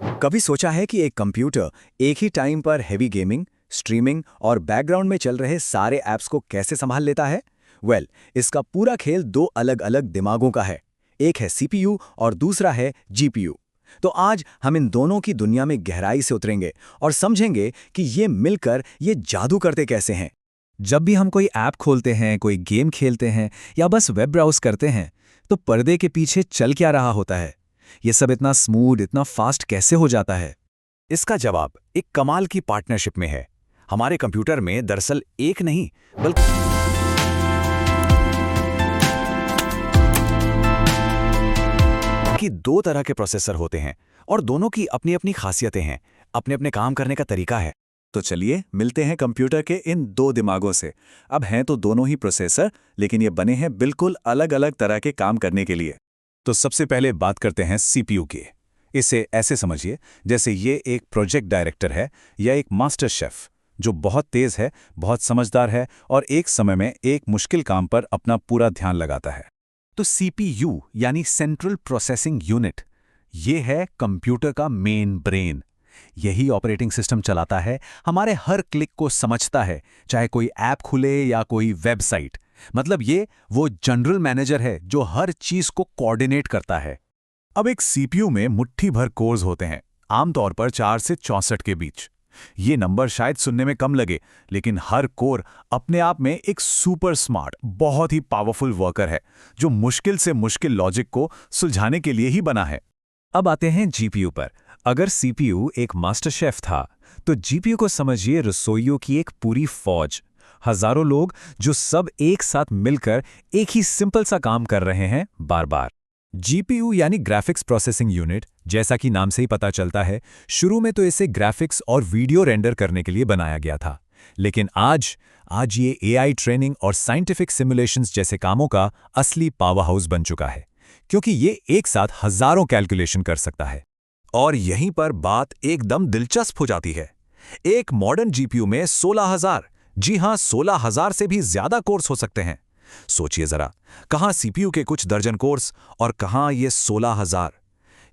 कभी सोचा है कि एक कंप्यूटर एक ही टाइम पर हैवी गेमिंग, स्ट्रीमिंग और बैकग्राउंड में चल रहे सारे ऐप्स को कैसे संभाल लेता है? इसका पूरा खेल दो अलग-अलग दिमागों का है। एक है सीपीयू और दूसरा है जीपीयू। तो आज हम इन दोनों की दुनिया में गहराई से उतरेंगे और समझेंगे कि ये मिलकर ये जादू करते कैसे हैं। जब भी हम कोई ऐप खोलते हैं, कोई गेम खेलते हैं या बस वेब ब्राउज़ करते हैं, तो पर्दे के पीछे चल क्या रहा होता है? ये सब इतना स्मूथ, इतना फास्ट कैसे हो जाता है? इसका जवाब एक कमाल की पार्टनरशिप में है। हमारे कंप्यूटर में दरअसल एक नहीं बल्कि दो तरह के प्रोसेसर होते हैं और दोनों की अपनी अपनी खासियतें हैं, अपने अपने काम करने का तरीका है। तो चलिए मिलते हैं कंप्यूटर के इन दो दिमागों से। अब हैं तो दोनों ही प्रोसेसर, लेकिन ये बने हैं बिल्कुल अलग-अलग तरह के काम करने के लिए। तो सबसे पहले बात करते हैं सीपीयू की। इसे ऐसे समझिए जैसे ये एक प्रोजेक्ट डायरेक्टर है या एक मास्टर शेफ जो बहुत तेज है, बहुत समझदार है और एक समय में एक मुश्किल काम पर अपना पूरा ध्यान लगाता है। तो सीपीयू यानी सेंट्रल प्रोसेसिंग यूनिट, ये है कंप्यूटर का मेन ब्रेन। यही ऑपरेटिंग सिस्टम चलाता है, हमारे हर क्लिक को समझता है, चाहे कोई ऐप खुले या कोई वेबसाइट। मतलब ये वो जनरल मैनेजर है जो हर चीज को कोऑर्डिनेट करता है। अब एक सीपीयू में मुट्ठी भर कोर्स होते हैं, आमतौर पर 4 से 64 के बीच। ये नंबर शायद सुनने में कम लगे, लेकिन हर कोर अपने आप में एक सुपर स्मार्ट, बहुत ही पावरफुल वर्कर है जो मुश्किल से मुश्किल लॉजिक को सुलझाने के लिए ही बना है। अब आते हैं जीपीयू पर। अगर सीपीयू एक मास्टर शेफ था, तो जीपीयू को समझिए रसोइयों की एक पूरी फौज। हजारों लोग जो सब एक साथ मिलकर एक ही सिंपल सा काम कर रहे हैं बार बार। जीपीयू यानी ग्राफिक्स प्रोसेसिंग यूनिट, जैसा कि नाम से ही पता चलता है, शुरू में तो इसे ग्राफिक्स और वीडियो रेंडर करने के लिए बनाया गया था। लेकिन आज ये एआई ट्रेनिंग और साइंटिफिक सिमुलेशंस जैसे कामों का असली पावर हाउस बन चुका है, क्योंकि ये एक साथ हजारों कैलकुलेशन कर सकता है। और यहीं पर बात एकदम दिलचस्प हो जाती है। एक मॉडर्न जीपीयू में 16,000, जी हां 16,000 से भी ज्यादा कोर्स हो सकते हैं। सोचिए जरा, कहां सीपीयू के कुछ दर्जन कोर्स और कहां ये 16,000।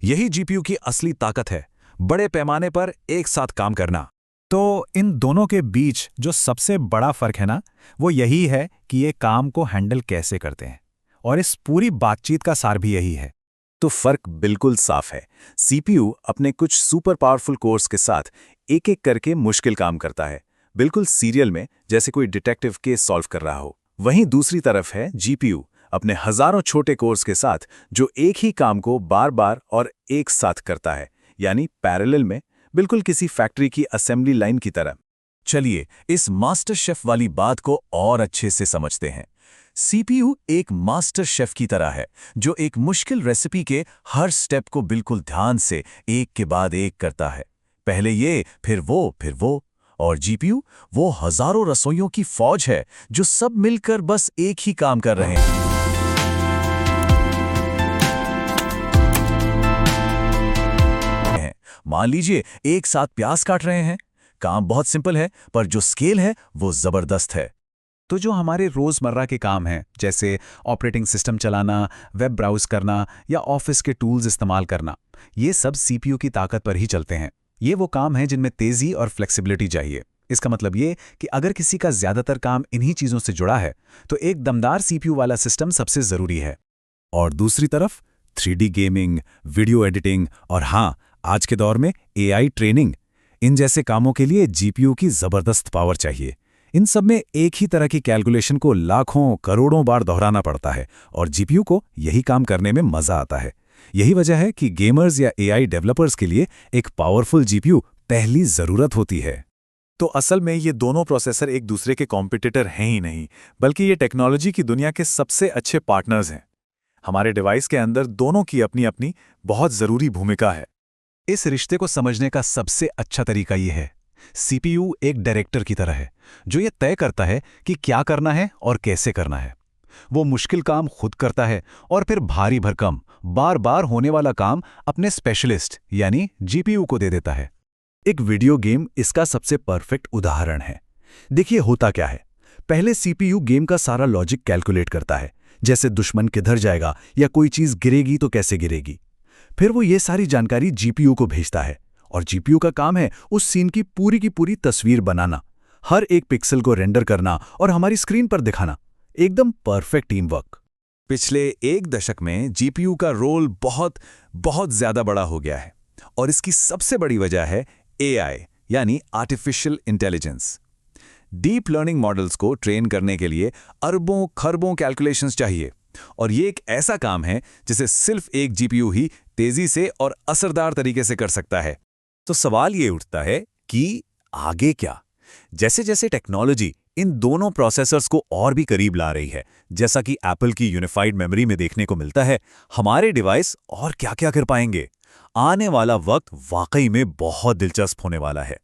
यही जीपीयू की असली ताकत है, बड़े पैमाने पर एक साथ काम करना। तो इन दोनों के बीच जो सबसे बड़ा फर्क है ना, वो यही है कि ये काम को हैंडल कैसे करते हैं। और इस पूरी बातचीत का सार भी यही है। तो फर्क बिल्कुल साफ है। सीपीयू अपने कुछ सुपर पावरफुल कोर्स के साथ एक एक करके मुश्किल काम करता है, बिल्कुल सीरियल में, जैसे कोई डिटेक्टिव केस सॉल्व कर रहा हो। वहीं दूसरी तरफ है जीपीयू, अपने हजारों छोटे कोर्स के साथ जो एक ही काम को बार बार और एक साथ करता है, यानी पैरेलल में, बिल्कुल किसी फैक्ट्री की असेंबली लाइन की तरह। चलिए इस मास्टर शेफ वाली बात को और अच्छे से समझते हैं। सीपीयू एक मास्टर शेफ की तरह है जो एक मुश्किल रेसिपी के हर स्टेप को बिल्कुल ध्यान से एक के बाद एक करता है। पहले ये, फिर वो। और जीपीयू वो हजारों रसोइयों की फौज है जो सब मिलकर बस एक ही काम कर रहे हैं। मान लीजिए एक साथ प्याज काट रहे हैं। काम बहुत सिंपल है, पर जो स्केल है वो जबरदस्त है। तो जो हमारे रोज़मर्रा के काम हैं, जैसे ऑपरेटिंग सिस्टम चलाना, वेब ब्राउज़ करना या ऑफिस के टूल्स इस्तेमाल करना, ये सब सीपीयू की ताकत पर ही चलते हैं। ये वो काम है जिनमें तेज़ी और फ्लेक्सिबिलिटी चाहिए। इसका मतलब ये कि अगर किसी का ज़्यादातर काम इन्हीं चीज़ों से जुड़ा है, तो एक दमदार सीपीयू वाला सिस्टम सबसे ज़रूरी है। और दूसरी तरफ 3D गेमिंग, वीडियो एडिटिंग और हाँ, आज के दौर में एआई ट्रेनिंग, इन जैसे कामों के लिए जीपीयू की ज़बरदस्त पावर चाहिए। इन सब में एक ही तरह की कैलकुलेशन को लाखों करोड़ों बार दोहराना पड़ता है और जीपीयू को यही काम करने में मजा आता है। यही वजह है कि गेमर्स या एआई डेवलपर्स के लिए एक पावरफुल जीपीयू पहली जरूरत होती है। तो असल में ये दोनों प्रोसेसर एक दूसरे के कॉम्पिटिटर हैं ही नहीं, बल्कि ये टेक्नोलॉजी की दुनिया के सबसे अच्छे पार्टनर्स हैं। हमारे डिवाइस के अंदर दोनों की अपनी अपनी बहुत जरूरी भूमिका है। इस रिश्ते को समझने का सबसे अच्छा तरीका ये है, सीपीयू एक डायरेक्टर की तरह है जो ये तय करता है कि क्या करना है और कैसे करना है। वो मुश्किल काम खुद करता है और फिर भारी भरकम, बार बार होने वाला काम अपने स्पेशलिस्ट यानी जीपीयू को दे देता है। एक वीडियो गेम इसका सबसे परफेक्ट उदाहरण है। देखिए होता क्या है, पहले सीपीयू गेम का सारा लॉजिक कैलकुलेट करता है, जैसे दुश्मन किधर जाएगा या कोई चीज गिरेगी तो कैसे गिरेगी। फिर वो ये सारी जानकारी जीपीयू को भेजता है और जीपीयू का काम है उस सीन की पूरी तस्वीर बनाना, हर एक पिक्सल को रेंडर करना और हमारी स्क्रीन पर दिखाना। एकदम परफेक्ट टीम वर्क। पिछले 1 दशक में जीपीयू का रोल बहुत ज्यादा बड़ा हो गया है और इसकी सबसे बड़ी वजह है एआई यानी artificial intelligence. Deep learning models को ट्रेन करने के लिए अरबों खरबों कैलकुलेशंस चाहिए और ये एक ऐसा काम है जिसे सिर्फ एक जीपीयू ही तेजी से और असरदार तरीके से कर सकता है। तो सवाल ये उठता है कि आगे क्या? जैसे जैसे टेक्नोलॉजी इन दोनों प्रोसेसर्स को और भी करीब ला रही है, जैसा कि एप्पल की यूनिफाइड मेमोरी में देखने को मिलता है, हमारे डिवाइस और क्या क्या कर पाएंगे? आने वाला वक्त वाकई में बहुत दिलचस्प होने वाला है।